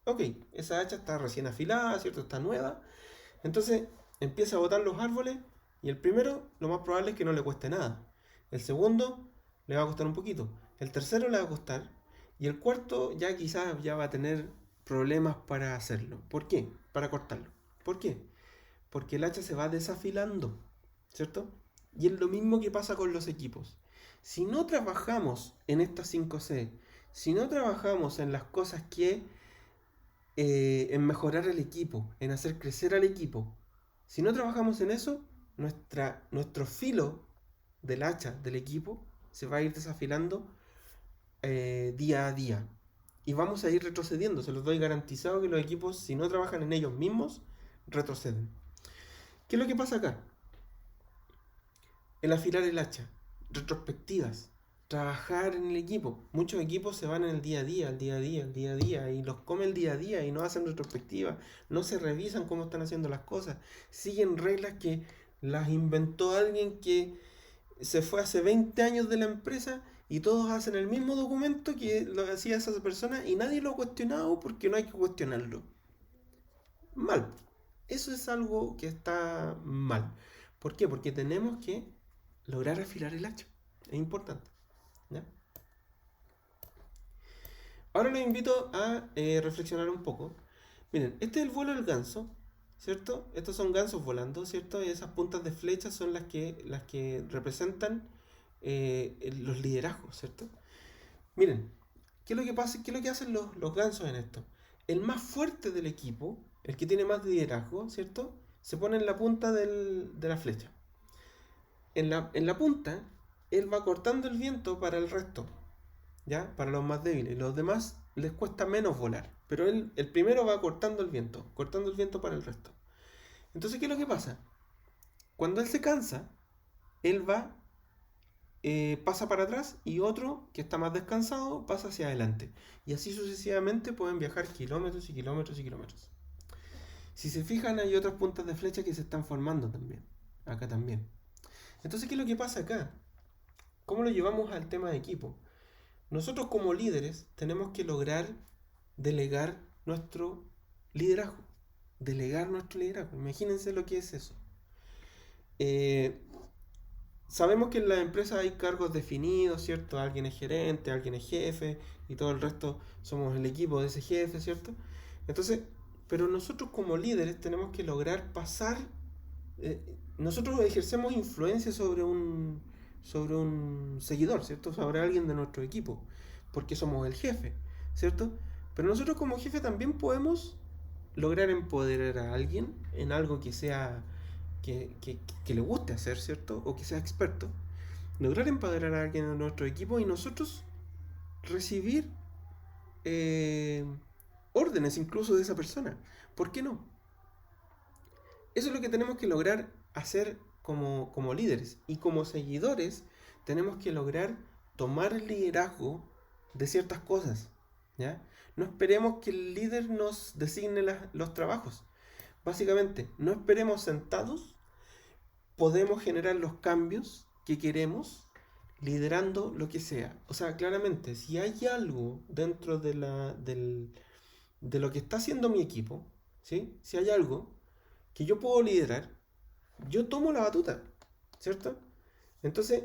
S1: Ok, esa hacha está recién afilada, ¿cierto? Está nueva. Entonces empieza a botar los árboles y el primero lo más probable es que no le cueste nada. El segundo le va a costar un poquito. El tercero le va a costar. Y el cuarto ya quizás ya va a tener problemas para hacerlo. ¿Por qué? Para cortarlo. ¿Por qué? Porque el hacha se va desafilando, ¿cierto? Y es lo mismo que pasa con los equipos. Si no trabajamos en estas 5C, si no trabajamos en las cosas que en mejorar el equipo, en hacer crecer al equipo, si no trabajamos en eso, nuestro filo del hacha del equipo se va a ir desafilando día a día. Y vamos a ir retrocediendo. Se los doy garantizado que los equipos, si no trabajan en ellos mismos, retroceden. ¿Qué es lo que pasa acá? El afilar el hacha, retrospectivas, trabajar en el equipo. Muchos equipos se van en el día a día, el día a día, el día a día, y los come el día a día y no hacen retrospectiva, no se revisan cómo están haciendo las cosas, siguen reglas que las inventó alguien que se fue hace 20 años de la empresa y todos hacen el mismo documento que lo hacía esa persona y nadie lo ha cuestionado porque no hay que cuestionarlo. Mal. Eso es algo que está mal. ¿Por qué? Porque tenemos que lograr afilar el hacha. Es importante. ¿Ya? Ahora les invito a reflexionar un poco. Miren, este es el vuelo del ganso. ¿cierto? Estos son gansos volando, ¿cierto? Y esas puntas de flecha son las que representan los liderazgos, ¿cierto? Miren, ¿qué es lo que pasa? ¿Qué es lo que hacen los gansos en esto? El más fuerte del equipo, el que tiene más liderazgo, ¿cierto? Se pone en la punta de la flecha. En la punta, él va cortando el viento para el resto, ¿ya? Para los más débiles. Los demás les cuesta menos volar. Pero él, el primero va cortando el viento para el resto. Entonces, ¿qué es lo que pasa? Cuando él se cansa, él va, pasa para atrás y otro que está más descansado pasa hacia adelante. Y así sucesivamente pueden viajar kilómetros y kilómetros y kilómetros. Si se fijan, hay otras puntas de flecha que se están formando también. Acá también. Entonces, ¿qué es lo que pasa acá? ¿Cómo lo llevamos al tema de equipo? Nosotros como líderes tenemos que lograr delegar nuestro liderazgo. Delegar nuestro liderazgo. Imagínense lo que es eso. Sabemos que en la empresa hay cargos definidos, ¿cierto? Alguien es gerente, alguien es jefe y todo el resto somos el equipo de ese jefe, ¿cierto? Entonces, pero nosotros como líderes tenemos que lograr pasar, nosotros ejercemos influencia sobre un seguidor, ¿cierto? Sobre alguien de nuestro equipo, porque somos el jefe, ¿cierto? Pero nosotros como jefe también podemos lograr empoderar a alguien en algo que sea que le guste hacer, ¿cierto? O que sea experto. Lograr empoderar a alguien en nuestro equipo y nosotros recibir órdenes incluso de esa persona. ¿Por qué no? Eso es lo que tenemos que lograr hacer como líderes. Y como seguidores tenemos que lograr tomar el liderazgo de ciertas cosas, ¿ya? No esperemos que el líder nos designe los trabajos. Básicamente, no esperemos sentados, podemos generar los cambios que queremos liderando lo que sea. O sea, claramente, si hay algo dentro de lo que está haciendo mi equipo, ¿sí? Si hay algo que yo puedo liderar, yo tomo la batuta, ¿cierto? Entonces,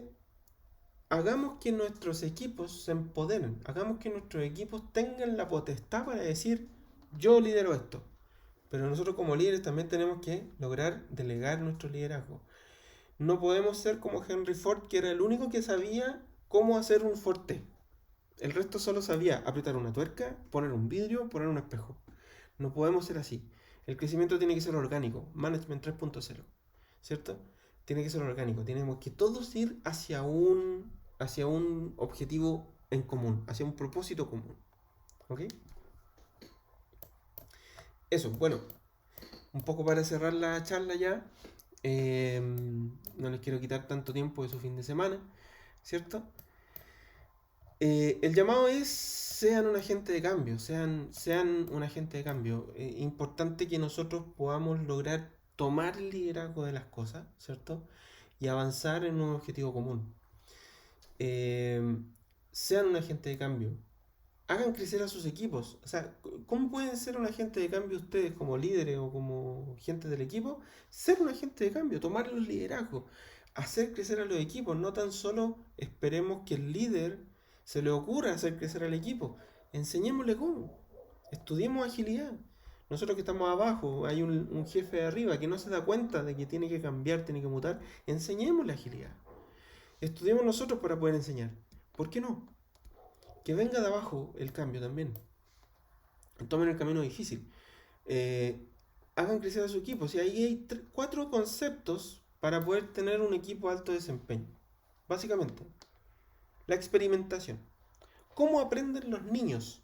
S1: hagamos que nuestros equipos se empoderen, hagamos que nuestros equipos tengan la potestad para decir, yo lidero esto. Pero nosotros como líderes también tenemos que lograr delegar nuestro liderazgo. No podemos ser como Henry Ford, que era el único que sabía cómo hacer un Forte. El resto solo sabía apretar una tuerca, poner un vidrio, poner un espejo. No podemos ser así. El crecimiento tiene que ser orgánico. Management 3.0, ¿cierto? Tiene que ser orgánico. Tenemos que todos ir hacia un objetivo en común, hacia un propósito común. ¿Ok? Eso, bueno, un poco para cerrar la charla ya. No les quiero quitar tanto tiempo de su fin de semana, ¿cierto? El llamado es, sean un agente de cambio, sean un agente de cambio. Importante que nosotros podamos lograr tomar el liderazgo de las cosas, ¿cierto? Y avanzar en un objetivo común. Sean un agente de cambio. Hagan crecer a sus equipos. O sea, ¿cómo pueden ser un agente de cambio ustedes como líderes o como gente del equipo? Ser un agente de cambio, tomar los liderazgos, hacer crecer a los equipos. No tan solo esperemos que el líder se le ocurra hacer crecer al equipo. Enseñémosle cómo. Estudiemos agilidad. Nosotros que estamos abajo, hay un jefe de arriba que no se da cuenta de que tiene que cambiar, tiene que mutar. Enseñémosle agilidad. Estudiemos nosotros para poder enseñar. ¿Por qué no? Que venga de abajo el cambio también. Tomen el camino difícil. Hagan crecer a su equipo. Si ahí hay 4 conceptos para poder tener un equipo de alto desempeño. Básicamente, la experimentación. ¿Cómo aprenden los niños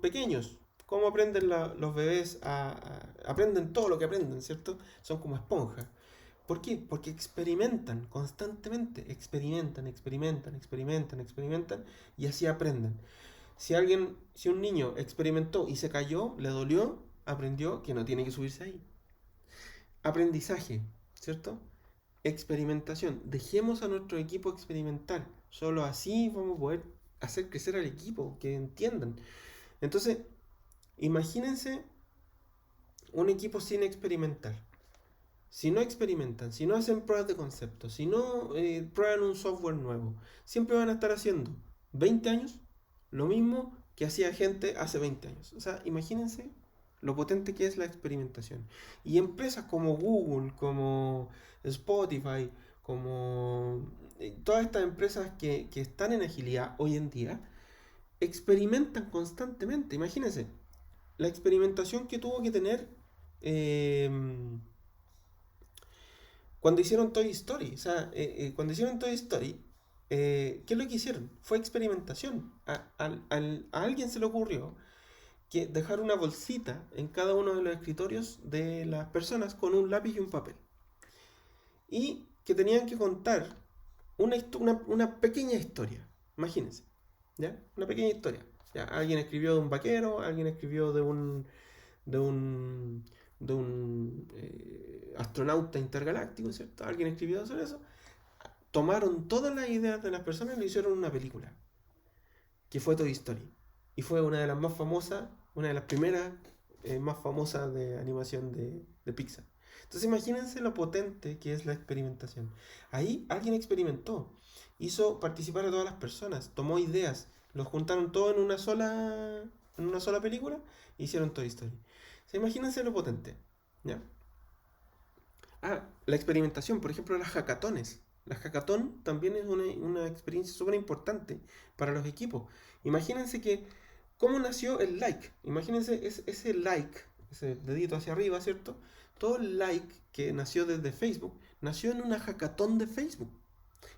S1: pequeños? ¿Cómo aprenden los bebés? Aprenden todo lo que aprenden, ¿cierto? Son como esponjas. ¿Por qué? Porque experimentan constantemente, experimentan y así aprenden. Si un niño experimentó y se cayó, le dolió, aprendió que no tiene que subirse ahí. Aprendizaje, ¿cierto? Experimentación. Dejemos a nuestro equipo experimentar. Solo así vamos a poder hacer crecer al equipo, que entiendan. Entonces, imagínense un equipo sin experimentar. Si no experimentan, si no hacen pruebas de concepto, si no prueban un software nuevo, siempre van a estar haciendo 20 años lo mismo que hacía gente hace 20 años. O sea, imagínense lo potente que es la experimentación. Y empresas como Google, como Spotify, como todas estas empresas que están en agilidad hoy en día, experimentan constantemente. Imagínense, la experimentación que tuvo que tener eh, cuando hicieron Toy Story. O sea, cuando hicieron Toy Story, ¿qué es lo que hicieron? Fue experimentación. A alguien se le ocurrió que dejar una bolsita en cada uno de los escritorios de las personas con un lápiz y un papel. Y que tenían que contar una pequeña historia. Imagínense, ¿ya? Una pequeña historia. ¿Ya? Alguien escribió de un vaquero, alguien escribió de un, de un astronauta intergaláctico, ¿cierto? Alguien escribió sobre eso. Tomaron todas las ideas de las personas y le hicieron una película, que fue Toy Story. Y fue una de las más famosas, una de las primeras más famosas de animación de Pixar. Entonces imagínense lo potente que es la experimentación. Ahí alguien experimentó, hizo participar a todas las personas, tomó ideas, los juntaron todo en una sola película e hicieron Toy Story. O sea, imagínense lo potente. ¿Ya? La experimentación, por ejemplo, las hackatones. La hackathon también es una experiencia súper importante para los equipos. Imagínense que, ¿cómo nació el like? Imagínense ese like, ese dedito hacia arriba, ¿cierto? Todo el like que nació desde Facebook, nació en una hackathon de Facebook.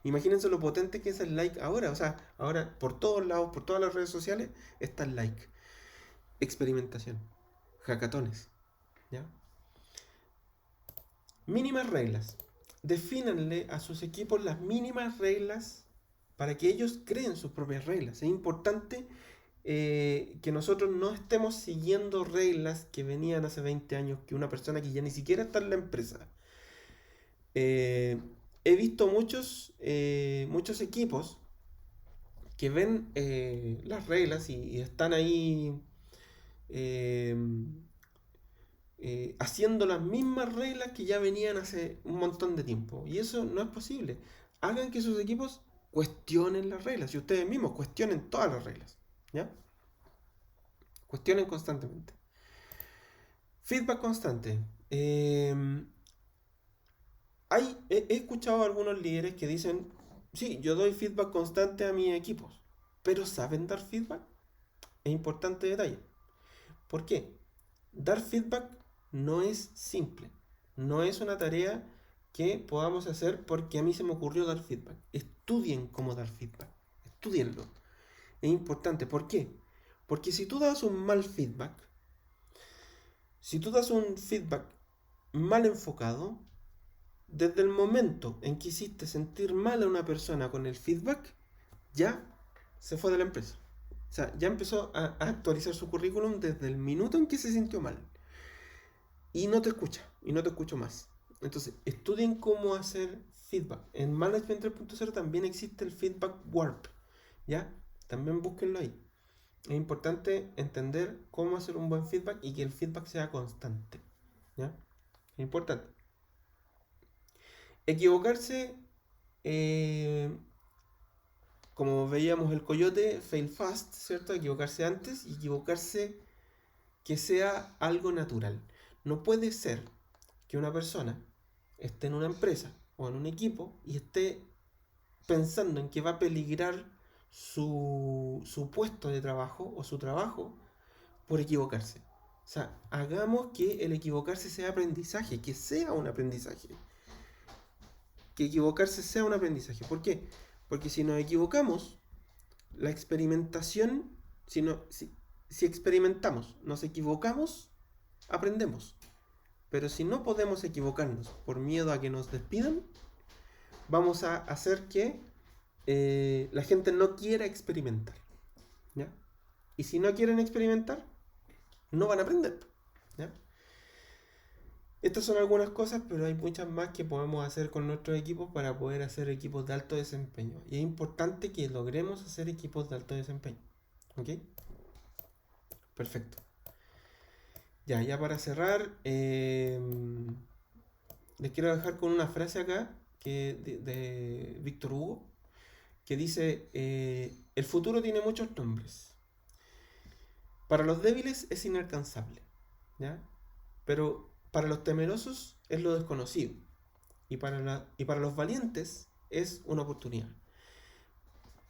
S1: Imagínense lo potente que es el like ahora. O sea, ahora por todos lados, por todas las redes sociales, está el like. Experimentación. Hackatones. ¿Ya? Mínimas reglas. Defínanle a sus equipos las mínimas reglas para que ellos creen sus propias reglas. Es importante que nosotros no estemos siguiendo reglas que venían hace 20 años, que una persona que ya ni siquiera está en la empresa. He visto muchos equipos que ven las reglas y están ahí eh, haciendo las mismas reglas que ya venían hace un montón de tiempo. Y eso no es posible. Hagan que sus equipos cuestionen las reglas y ustedes mismos cuestionen todas las reglas. ¿Ya? Cuestionen constantemente. Feedback constante. He escuchado a algunos líderes que dicen, sí, yo doy feedback constante a mis equipos, pero ¿saben dar feedback? Es importante detalle. ¿Por qué? Dar feedback no es simple. No es una tarea que podamos hacer porque a mí se me ocurrió dar feedback. Estudien cómo dar feedback. Estudienlo. Es importante. ¿Por qué? Porque si tú das un mal feedback, si tú das un feedback mal enfocado, desde el momento en que hiciste sentir mal a una persona con el feedback, ya se fue de la empresa. O sea, ya empezó a actualizar su currículum desde el minuto en que se sintió mal. Y no te escucha, y no te escucho más. Entonces, estudien cómo hacer feedback. En Management 3.0 también existe el feedback warp, ¿ya? También búsquenlo ahí. Es importante entender cómo hacer un buen feedback y que el feedback sea constante, ¿ya? Es importante. Equivocarse, como veíamos el coyote, fail fast, ¿cierto? Equivocarse antes y equivocarse que sea algo natural. No puede ser que una persona esté en una empresa o en un equipo y esté pensando en que va a peligrar su puesto de trabajo o su trabajo por equivocarse. O sea, hagamos que el equivocarse sea aprendizaje, que sea un aprendizaje. Que equivocarse sea un aprendizaje. ¿Por qué? Porque si nos equivocamos, la experimentación, si experimentamos, nos equivocamos, aprendemos. Pero si no podemos equivocarnos por miedo a que nos despidan, vamos a hacer que la gente no quiera experimentar. ¿Ya? Y si no quieren experimentar, no van a aprender. ¿Ya? Estas son algunas cosas, pero hay muchas más que podemos hacer con nuestros equipos para poder hacer equipos de alto desempeño. Y es importante que logremos hacer equipos de alto desempeño. ¿Ok? Perfecto. Ya para cerrar, les quiero dejar con una frase acá de Víctor Hugo, que dice, el futuro tiene muchos nombres. Para los débiles es inalcanzable. ¿ya? Pero para los temerosos es lo desconocido. Y para los valientes es una oportunidad.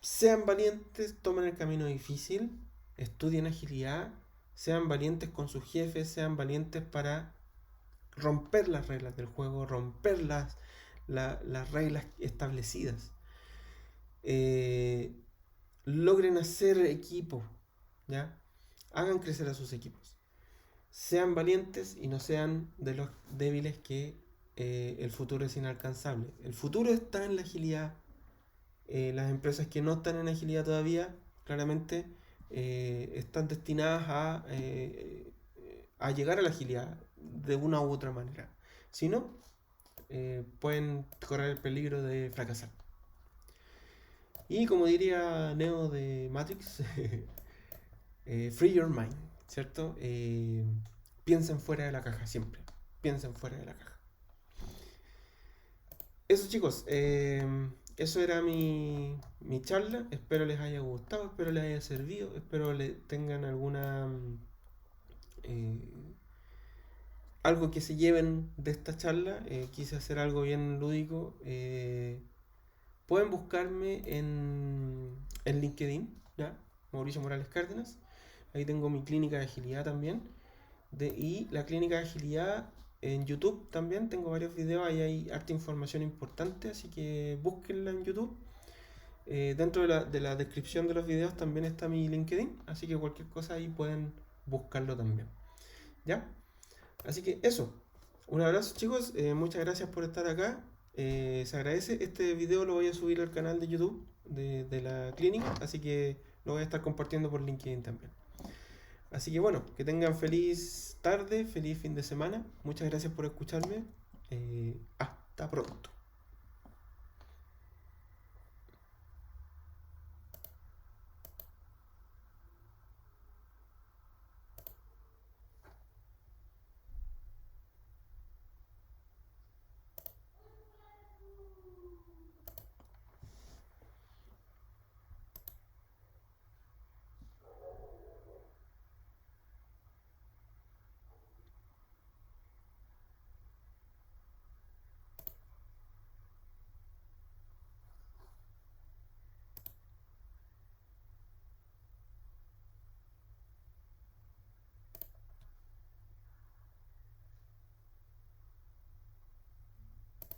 S1: Sean valientes, tomen el camino difícil, estudien agilidad, sean valientes con sus jefes, sean valientes para romper las reglas del juego, romper las reglas establecidas. Logren hacer equipo, ¿ya? Hagan crecer a sus equipos. Sean valientes y no sean de los débiles que el futuro es inalcanzable. El futuro está en la agilidad. Las empresas que no están en agilidad todavía, claramente están destinadas a llegar a la agilidad de una u otra manera. Si no, pueden correr el peligro de fracasar. Y como diría Neo de Matrix, free your mind, ¿cierto? Piensen fuera de la caja siempre. Piensen fuera de la caja. Eso, chicos. Eso era mi charla. Espero les haya gustado, espero les haya servido, espero tengan alguna algo que se lleven de esta charla. Quise hacer algo bien lúdico. Pueden buscarme en LinkedIn, ¿ya? Mauricio Morales Cárdenas. Ahí tengo mi clínica de agilidad también. Y la clínica de agilidad en YouTube también. Tengo varios videos, ahí hay harta información importante, así que búsquenla en YouTube. Dentro de la descripción de los videos también está mi LinkedIn, así que cualquier cosa ahí pueden buscarlo también. ¿Ya? Así que eso. Un abrazo, chicos. Muchas gracias por estar acá. Se agradece. Este video lo voy a subir al canal de YouTube de la clínica, así que lo voy a estar compartiendo por LinkedIn también. Así que bueno, que tengan feliz tarde, feliz fin de semana. Muchas gracias por escucharme. Hasta pronto.